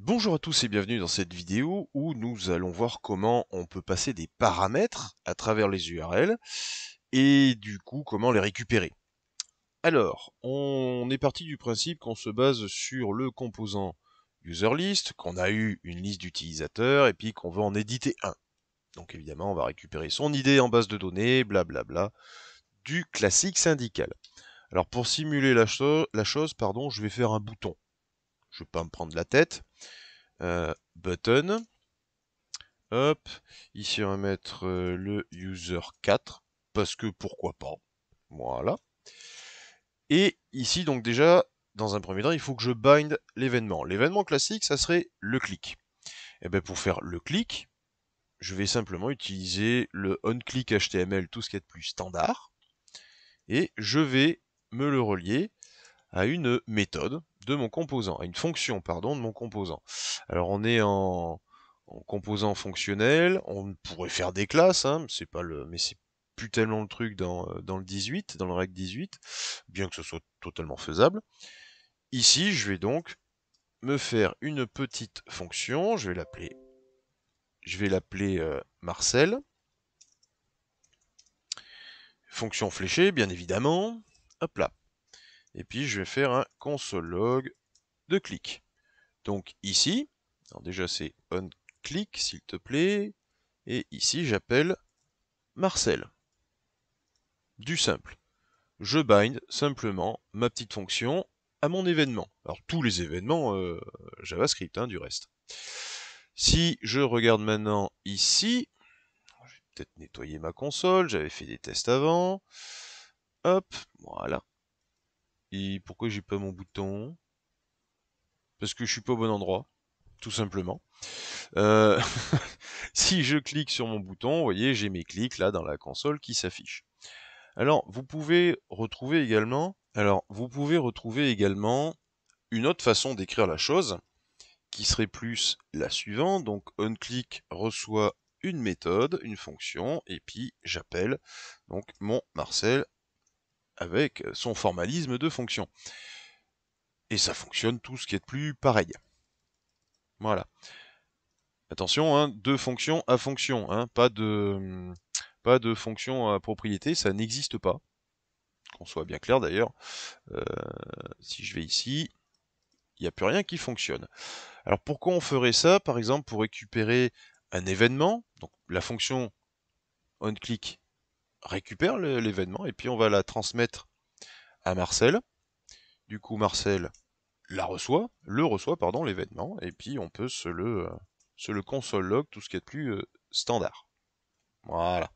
Bonjour à tous et bienvenue dans cette vidéo où nous allons voir comment on peut passer des paramètres à travers les URL et du coup comment les récupérer. Alors, on est parti du principe qu'on se base sur le composant userList, qu'on a eu une liste d'utilisateurs et puis qu'on veut en éditer un. Donc évidemment, on va récupérer son ID en base de données, blablabla, du classique syndical. Alors pour simuler la chose, je vais faire un bouton. Je ne vais pas me prendre la tête. Button. Hop, ici on va mettre le user 4, parce que pourquoi pas. Voilà. Et ici donc déjà, dans un premier temps, il faut que je bind l'événement. L'événement classique, ça serait le click. Et bien pour faire le click, je vais simplement utiliser le onClick HTML, tout ce qui est de plus standard, et je vais me le relier à une méthode de mon composant, à une fonction, pardon, de mon composant. Alors on est en composant fonctionnel, on pourrait faire des classes, hein, c'est pas le, mais c'est plus tellement le truc dans le 18, dans le règle 18, bien que ce soit totalement faisable. Ici, je vais donc me faire une petite fonction, je vais l'appeler Marcel, fonction fléchée, bien évidemment, hop là. Et puis je vais faire un console log de clic. Donc ici, alors déjà c'est onClick s'il te plaît, et ici j'appelle Marcel. Du simple. Je bind simplement ma petite fonction à mon événement. Alors tous les événements JavaScript, hein, du reste. Si je regarde maintenant ici, je vais peut-être nettoyer ma console, j'avais fait des tests avant. Hop, voilà. Et pourquoi j'ai pas mon bouton? Parce que je suis pas au bon endroit, tout simplement. Euh, si je clique sur mon bouton, vous voyez, j'ai mes clics là dans la console qui s'affichent. Alors, vous pouvez retrouver également une autre façon d'écrire la chose, qui serait plus la suivante. Donc, onClick reçoit une méthode, une fonction, et puis j'appelle donc mon Marcel avec son formalisme de fonction. Et ça fonctionne tout ce qui est de plus pareil. Voilà. Attention, hein, de fonction à fonction, hein, pas de fonction à propriété, ça n'existe pas. Qu'on soit bien clair d'ailleurs. Si je vais ici, il n'y a plus rien qui fonctionne. Alors pourquoi on ferait ça? Par exemple, pour récupérer un événement, donc la fonction onClick récupère l'événement et puis on va la transmettre à Marcel. Du coup, Marcel le reçoit, pardon, l'événement, et puis on peut se le console log, tout ce qui est de plus standard. Voilà.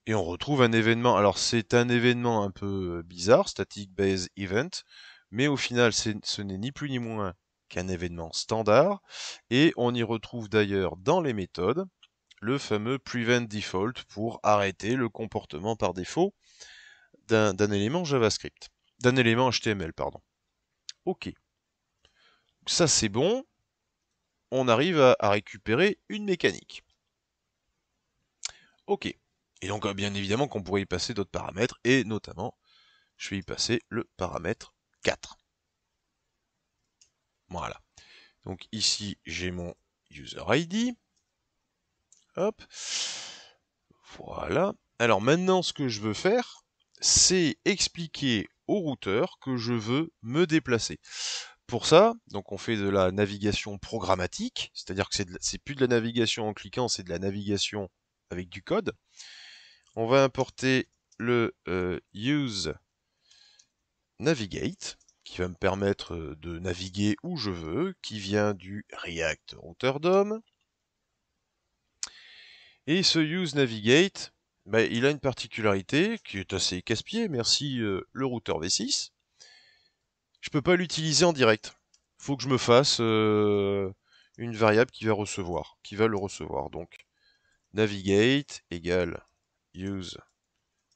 Et on retrouve un événement. Alors c'est un événement un peu bizarre, static base event, mais au final ce n'est ni plus ni moins qu'un événement standard. Et on y retrouve d'ailleurs dans les méthodes le fameux prevent default pour arrêter le comportement par défaut d'un élément JavaScript, d'un élément HTML, pardon. Ok, ça c'est bon. On arrive à récupérer une mécanique. Ok. Et donc bien évidemment qu'on pourrait y passer d'autres paramètres, et notamment je vais y passer le paramètre 4. Voilà. Donc ici, j'ai mon user ID. Hop. Voilà. Alors maintenant, ce que je veux faire, c'est expliquer au routeur que je veux me déplacer. Pour ça, donc on fait de la navigation programmatique, c'est-à-dire que c'est plus de la navigation en cliquant, c'est de la navigation avec du code. On va importer le use navigate, qui va me permettre de naviguer où je veux, qui vient du React Router DOM. Et ce use navigate, bah, il a une particularité qui est assez casse-pied, merci le routeur V6. Je peux pas l'utiliser en direct. Faut que je me fasse une variable qui va le recevoir. Donc navigate égale use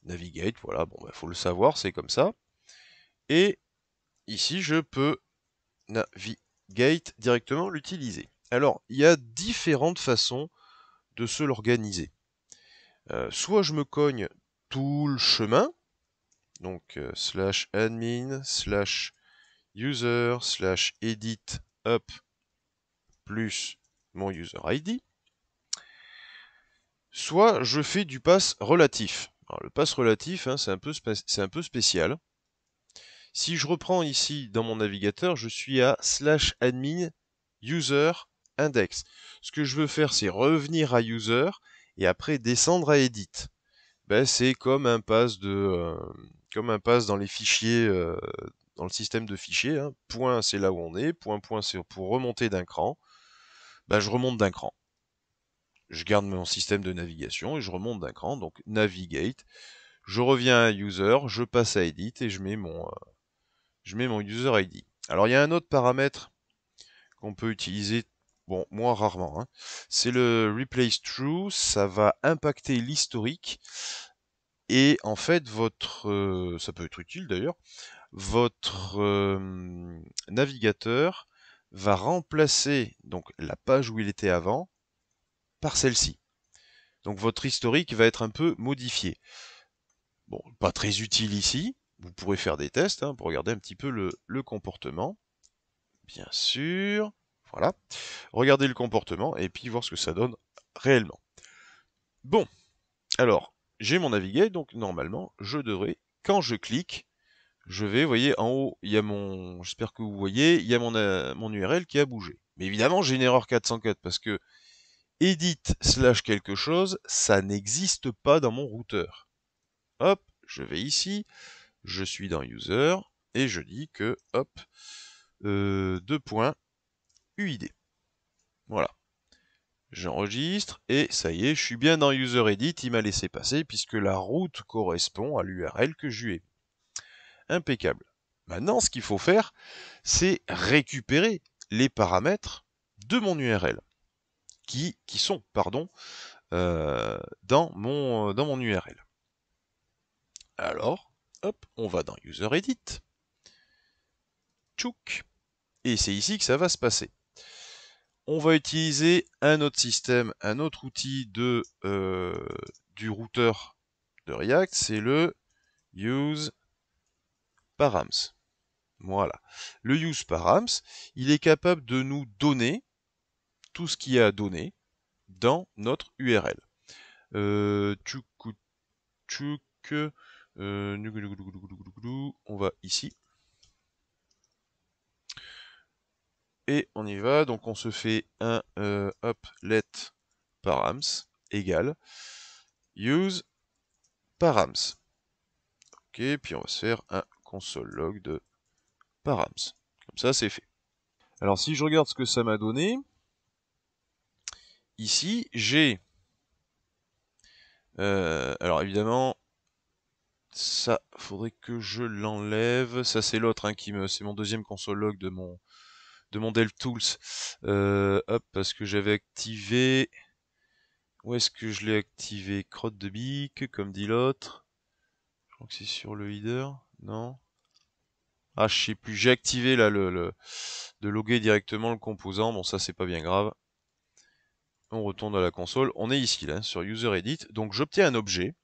navigate, voilà, bon bah, faut le savoir, c'est comme ça. Et ici je peux navigate directement l'utiliser. Alors, il y a différentes façons de se l'organiser. Soit je me cogne tout le chemin, donc /admin/user/edit up, plus mon user ID, soit je fais du pass relatif. Alors, le pass relatif, hein, c'est un peu spécial. Si je reprends ici dans mon navigateur, je suis à /admin user index. Ce que je veux faire, c'est revenir à user et après descendre à edit. Ben, c'est comme un pass dans les fichiers, dans le système de fichiers. Hein. Point, c'est là où on est. Point, c'est pour remonter d'un cran. Ben, je remonte d'un cran. Je garde mon système de navigation et je remonte d'un cran. Donc navigate. Je reviens à user, je passe à edit et je mets mon user ID. Alors il y a un autre paramètre qu'on peut utiliser, bon, moins rarement, hein. C'est le replace true, ça va impacter l'historique, et en fait, ça peut être utile d'ailleurs, votre navigateur va remplacer donc la page où il était avant par celle-ci. Donc votre historique va être un peu modifié. Bon, pas très utile ici, vous pourrez faire des tests hein, pour regarder un petit peu le comportement. Bien sûr, voilà. Regardez le comportement et puis voir ce que ça donne réellement. Bon, alors, j'ai mon navigate, donc normalement, je devrais, quand je clique, je vais, vous voyez, en haut, il y a j'espère que vous voyez, il y a mon URL qui a bougé. Mais évidemment, j'ai une erreur 404 parce que edit / quelque chose, ça n'existe pas dans mon routeur. Hop, je vais ici, je suis dans user, et je dis que, hop, 2.uid. Voilà. J'enregistre, et ça y est, je suis bien dans user edit, il m'a laissé passer, puisque la route correspond à l'URL que je lui ai mis. Impeccable. Maintenant, ce qu'il faut faire, c'est récupérer les paramètres de mon URL, qui sont, dans mon URL. Alors, hop, on va dans User Edit. Tchouk. Et c'est ici que ça va se passer. On va utiliser un autre système, un autre outil du routeur de React, c'est le useParams. Voilà. Le useParams, il est capable de nous donner tout ce qu'il y a à donner dans notre URL. On va ici. Et on y va, donc on se fait un let params égale use params. Ok, puis on va se faire un console log de params. Comme ça, c'est fait. Alors si je regarde ce que ça m'a donné, ici j'ai alors évidemment ça faudrait que je l'enlève. Ça c'est l'autre hein, c'est mon deuxième console log de mon DevTools. Hop, parce que j'avais activé. Où est-ce que je l'ai activé? Crotte de bique, comme dit l'autre. Je crois que c'est sur le header. Non. Ah, je sais plus. J'ai activé là de loguer directement le composant. Bon, ça c'est pas bien grave. On retourne à la console. On est ici là sur User Edit. Donc j'obtiens un objet.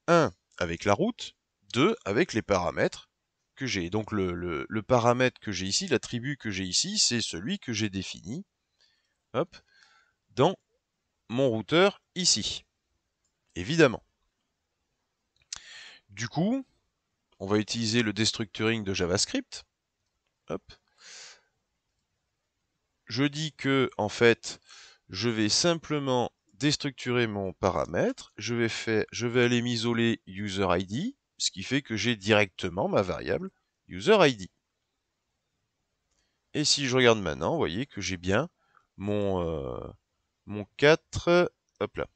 1 avec la route. 2 avec les paramètres que j'ai. Donc le paramètre que j'ai ici, l'attribut que j'ai ici, c'est celui que j'ai défini. Hop. Dans mon routeur ici. Évidemment. Du coup, on va utiliser le destructuring de JavaScript. Hop. Je dis que, en fait, je vais simplement déstructurer mon paramètre. Je vais aller m'isoler user_id, ce qui fait que j'ai directement ma variable user_id. Et si je regarde maintenant, vous voyez que j'ai bien mon 4, hop là,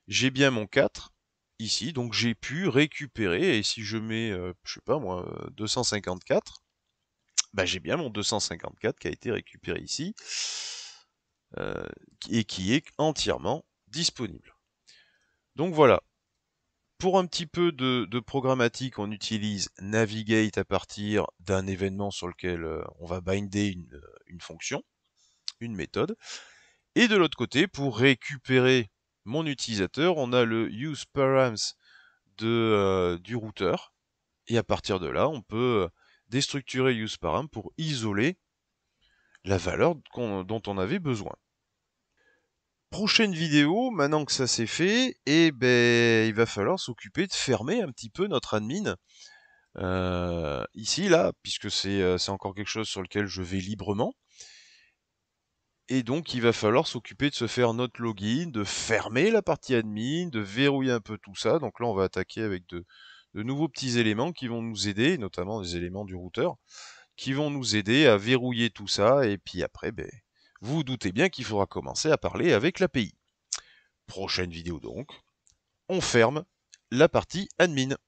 j'ai bien mon 4 ici, donc j'ai pu récupérer, et si je mets, je sais pas moi, 254, bah, j'ai bien mon 254 qui a été récupéré ici, et qui est entièrement disponible. Donc voilà, pour un petit peu de programmatique, on utilise navigate à partir d'un événement sur lequel on va binder une fonction, une méthode. Et de l'autre côté, pour récupérer mon utilisateur, on a le useParams du routeur. Et à partir de là, on peut déstructurer useParam pour isoler la valeur dont on avait besoin. Prochaine vidéo, maintenant que ça c'est fait, et ben il va falloir s'occuper de fermer un petit peu notre admin. Ici, là, puisque c'est encore quelque chose sur lequel je vais librement. Et donc, il va falloir s'occuper de se faire notre login, de fermer la partie admin, de verrouiller un peu tout ça. Donc là, on va attaquer avec de nouveaux petits éléments qui vont nous aider, notamment des éléments du routeur, qui vont nous aider à verrouiller tout ça. Et puis après, ben, vous vous doutez bien qu'il faudra commencer à parler avec l'API. Prochaine vidéo donc, on ferme la partie admin.